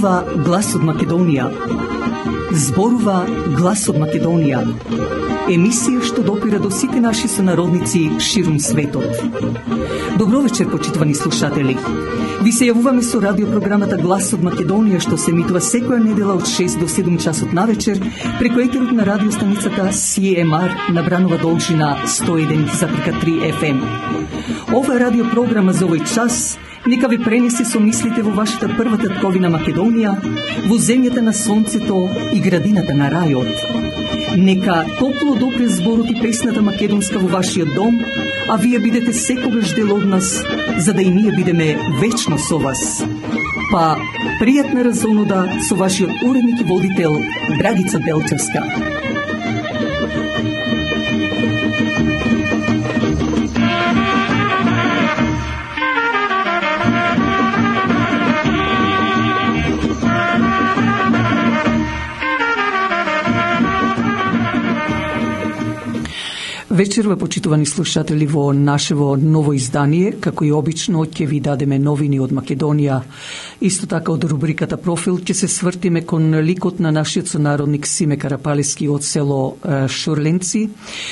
Зборува глас од Македонија. Зборува глас од Македонија. Емисија што допира до сите наши сонародници ширум светот. Добро вечер, почитувани слушатели. Ви се јавуваме со радиопрограмата Глас од Македонија, што се емитува секоја недела од 6 до 7 часот на вечер преку етерот на радиостаницата CMR на Бранова должина 101,3 FM. Ова радиопрограма за овој час нека ви пренесе со мислите во вашата прва татковина Македонија, во земјата на сонцето и градината на рајот. Нека топло допре зборот и песната македонска во вашиот дом, а вие бидете секогаш дел од нас, за да и ние бидеме вечно со вас. Па, пријатна разонуда со вашиот уредник и водител Драгица Белчевска. Вечерва, почитувани слушатели, во нашево ново издание, како и обично, ќе ви дадеме новини од Македонија. Исто така од рубриката Профил ќе се свртиме кон ликот на нашиот сонародник Симе Карапалески од село Шурленци.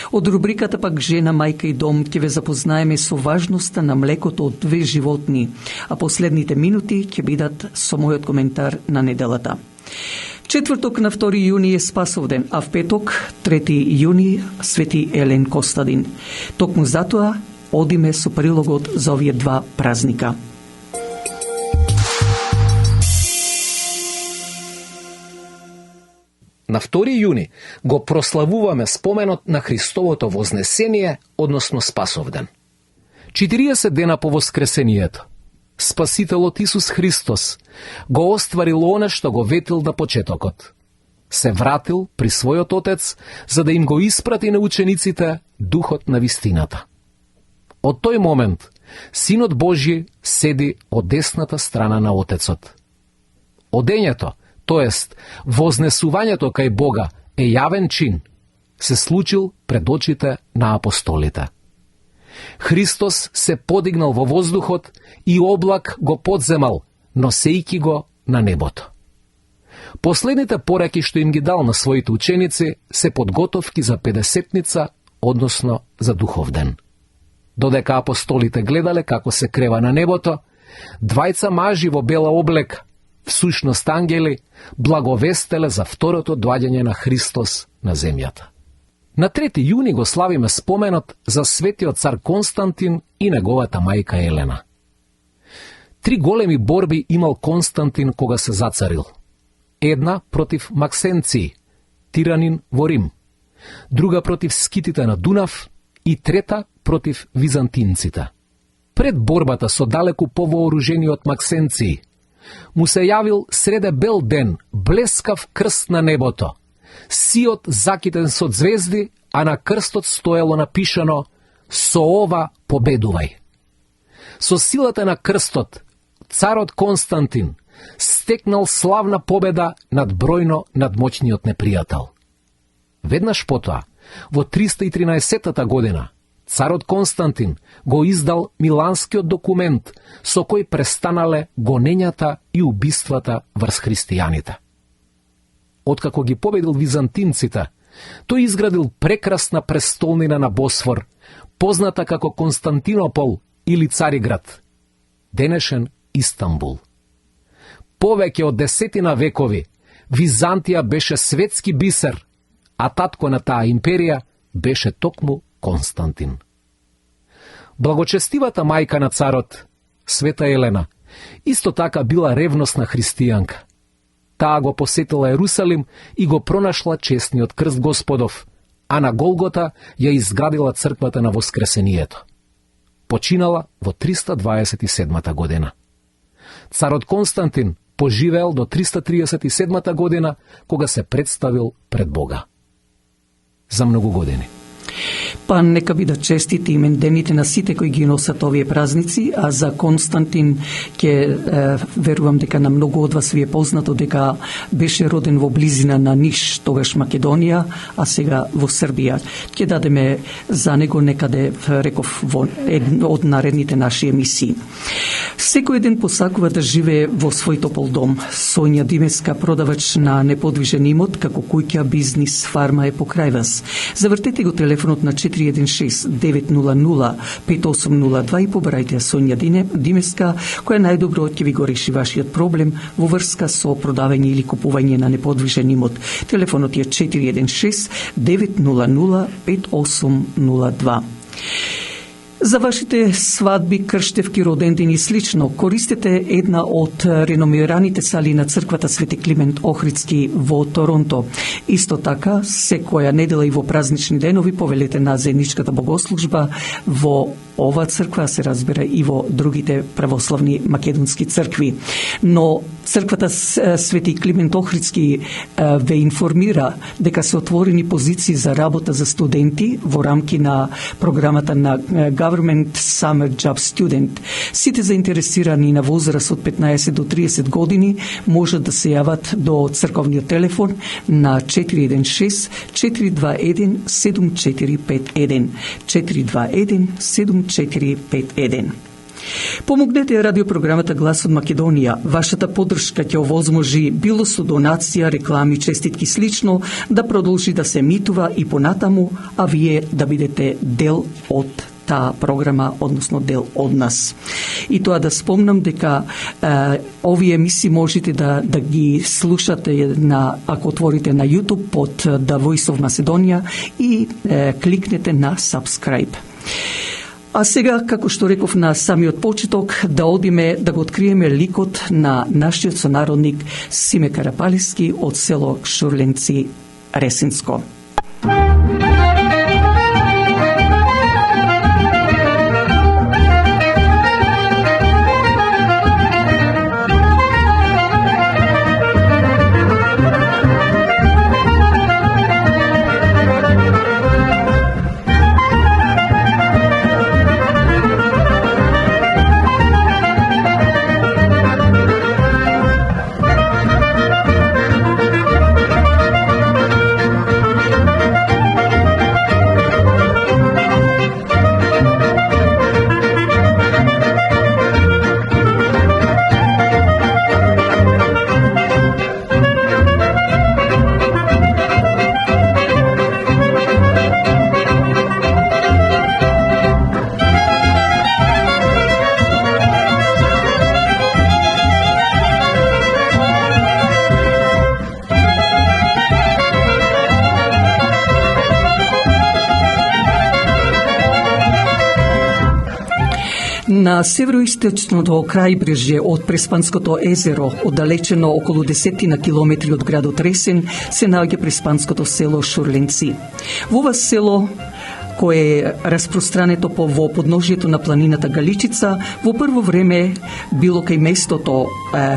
Од рубриката пак Жена, мајка и дом ќе ве запознаеме со важноста на млекото од две животни, а последните минути ќе бидат со мојот коментар на неделата. Четврток на 2 јуни е Спасовден, а в петок, 3 јуни, Свети Елен Костадин. Токму затоа одиме со прилогот за овие два празника. На 2 јуни го прославуваме споменот на Христовото вознесение, односно Спасовден. 40 дена по воскресението, Спасителот Исус Христос го остварил она што го ветил на почетокот. Се вратил при својот Отец, за да им го испрати на учениците духот на вистината. Од тој момент, Синот Божји седи од десната страна на Отецот. Одењето, тоест вознесувањето кај Бога, е јавен чин, се случил пред очите на апостолите. Христос се подигнал во воздухот и облак го подземал, носејки го на небото. Последните пораки што им ги дал на своите ученици се подготовки за Педесетница, односно за Духовден. Додека апостолите гледале како се крева на небото, двајца мажи во бела облека, всушност ангели, благовестеле за второто доаѓање на Христос на земјата. На 3 јуни го славиме споменот за светиот цар Константин и неговата мајка Елена. 3 големи борби имал Константин кога се зацарил. Една против Максенци, тиранин во Рим, друга против скитите на Дунав и трета против византинците. Пред борбата со далеку повооружениот Максенци, му се јавил среде бел ден блескав крст на небото, сиот закитен со звезди, а на крстот стоело напишано «Со ова победувај». Со силата на крстот, царот Константин стекнал славна победа над бројно надмоćниот непријател. Веднаш потоа, во 313 година, царот Константин го издал Миланскиот документ со кој престанале гонењата и убиствата врз христијаните. Откако ги победил византинците, тој изградил прекрасна престолнина на Босфор, позната како Константинопол или Цариград, денешен Истанбул. Повеќе од 10 векови, Византија беше светски бисер, а татко на таа империја беше токму Константин. Благочестивата мајка на царот, Света Елена, исто така била ревносна христијанка. Таа го посетила Ерусалим и го пронашла честниот крст Господов, а на Голгота ја изградила црквата на Воскресението. Починала во 327 година. Царот Константин поживеел до 337 година, кога се представил пред Бога. За многу години. Па нека бидат честити имендените на сите кои ги носат овие празници, а за Константин ќе верувам дека на многу од вас ви е познато дека беше роден во близина на Ниш, тогаш Македонија, а сега во Србија. Ќе дадеме за него некаде, реков, во од наредните наши емисии. Секој ден посакува да живее во свој топол дом. Сонја Димеска, продавач на неподвижен имот, како куќа, бизнис, фарма е покрај вас. Завртете го телефонот на 416-900-5802 и побарајте Сонја Димеска, која најдобро ќе ви го реши вашиот проблем во врска со продавање или купување на неподвижен имот. Телефонот е 416-900-5802. За вашите свадби, крштевки, родендини и слично, користете една од реномираните сали на црквата Свети Климент Охридски во Торонто. Исто така, секоја недела и во празнични денови повелете на заедничката богослужба во ова црква, се разбира и во другите православни македонски цркви. Но црквата Свети Климент Охридски ве информира дека се отворени позиции за работа за студенти во рамки на програмата на Government Summer Job Student. Сите заинтересирани на возраст од 15 до 30 години можат да се јават до црковниот телефон на 416-421-7451. 421-7451. Помогнете радиопрограмата Глас од Македонија. Вашата поддршка ќе овозможи било со донација, реклами, честитки слично да продолжи да се емитува и понатаму, а вие да бидете дел од таа програма, односно дел од нас. И тоа да спомнам дека овие емисии можете да ги слушате ако отворите на YouTube под The Voice of Macedonia и кликнете на subscribe. А сега, како што реков на самиот почеток, да одиме да го откриеме ликот на нашиот сонародник Симе Карапалевски од село Шурленци, Ресинско. На североисточното крајбрежје од Преспанското езеро, оддалечено околу 10 километри од градот Ресен, се наоѓа преспанското село Шурленци. Во ова село, кое е распространето во подножјето на планината Галичица, во прво време било кај местото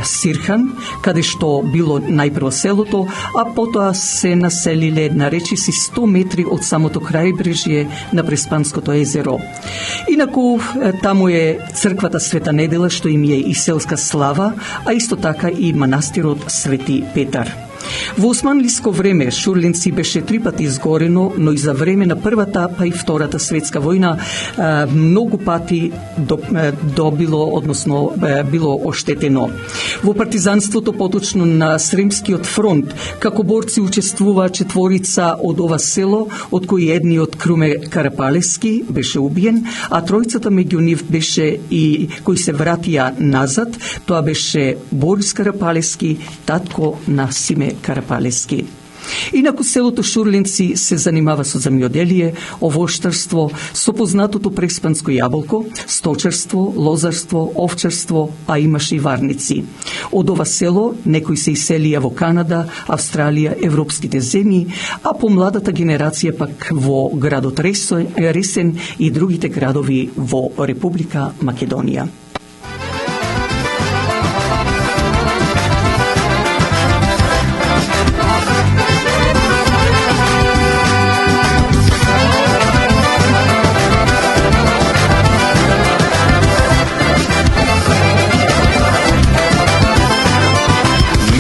Сирхан, каде што било најпрво селото, а потоа се населиле на речиси 100 метри од самото крајбрежје на Преспанското езеро. Инаку таму е црквата Света Недела, што им е и селска слава, а исто така и манастирот Свети Петар. Во османлиско време Шурленци беше 3 пати изгорено, но и за време на Првата па и Втората светска војна многу пати било оштетено. Во партизанството, поточно на Сремскиот фронт, како борци учествува 4 од ова село, од кои едниот Круме Карапалевски беше убиен, а тројцата меѓу нив беше и кои се вратија назад, тоа беше Борис Карапалевски, татко на Симе Карапалевски. Инаку селото Шурленци се занимава со земјоделие, овоштарство, со познатото преспанско јаболко, сточарство, лозарство, овчарство, а имаше и варници. Од ова село некои се иселија во Канада, Австралија, европските земји, а помладата генерација пак во градот Ресен и другите градови во Република Македонија.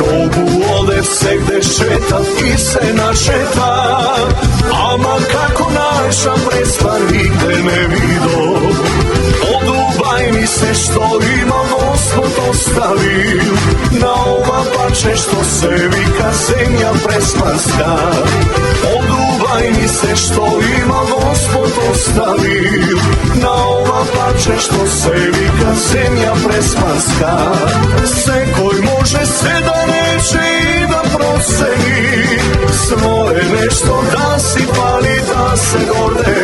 grobu ode всегде шетав и се нашетав, ама како најшам преспа нигде не видов. Одубај ми се што има Господ оставил, на ова паче што се вика земја преспанска. Одубај ми се што има Господ оставил, на ова паче што се вика земја преспанска. Секој може се да рече и да процени, свое нешто да си пали, да се горде,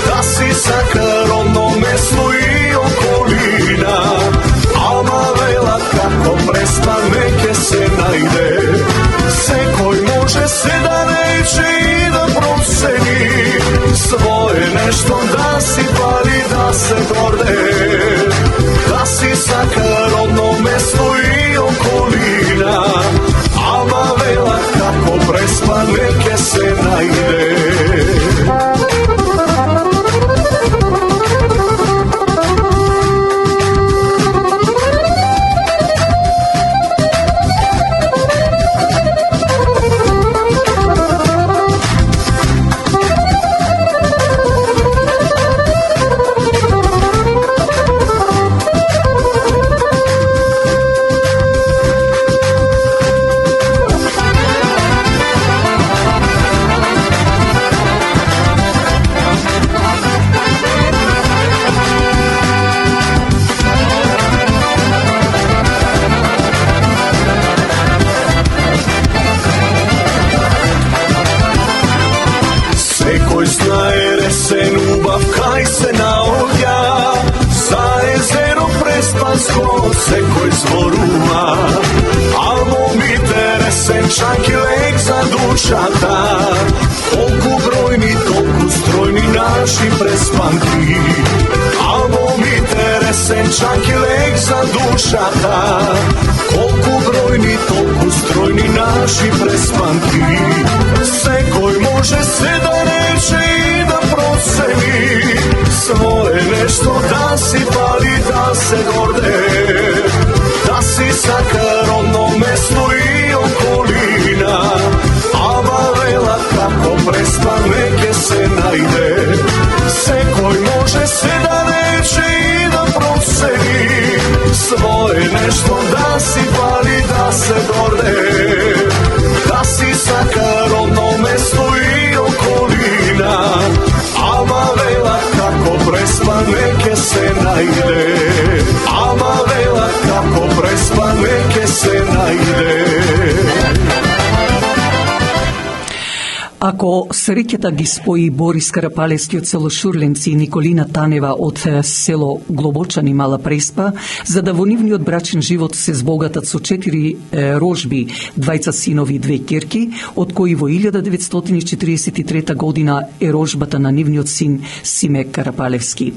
да си сака родно место и околина, ама вела како престане ке се најде. Секој може се да рече и да процени, свое нешто да си пали, да се горде, да си сака родно место и околина, ама вела како преспане ке се најде. Секој знае ресен убав кај се наоѓа, за езеро преспанско секој зборува, а момите ресен чак и лек за душата. Колку бројни, толку стројни наши преспанки, а момите ресен чак и лек за душата. Колку бројни, толку стројни наши преспанки. Секој може се да рече и да процени, свое нешто да си пали, да се горде, да си сака родно место и околина, ама вела како престане ке се најде. Секој може се да рече и да процени, свое нешто да си пали, да се горде, да си сака родно место и околина, ама вела како преспане ке се најде, ама вела како преспане ке се најде. Ако среќата ги спои Борис Карапалевски од село Шурленци и Николина Танева од село Глобочани Мала Преспа, за да во нивниот брачен живот се збогатат со 4 рожби, 2 синови и 2 ќерки, од кои во 1943 година е рожбата на нивниот син Симе Карапалевски.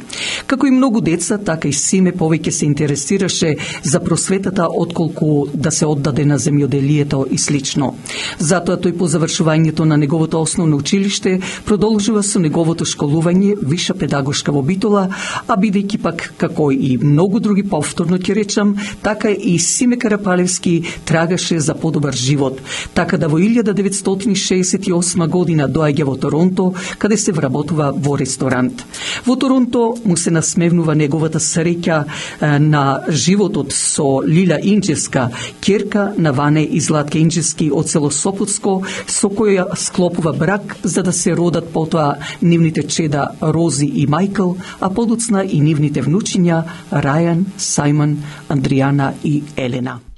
Како и многу деца, така и Симе повеќе се интересираше за просветата отколку да се оддаде на земјоделието и слично. Затоа тој по завршувањето на неговото основно училиште продолжува со неговото школување виша педагошка во Битола, а бидејќи пак како и многу други, повторно ќе речам, така и Симе Карапалевски трагаше за подобар живот, така да во 1968 година доаѓа во Торонто, каде се вработува во ресторант. Во Торонто му се насмевнува неговата среќа на животот со Лила Инџевска, ќерка на Ване и Златка Инџевски од село Сопотско, со која склопува брак за да се родат потоа нивните чеда Рози и Мајкл, а подоцна и нивните внучиња Рајан, Сајмон, Андријана и Елена.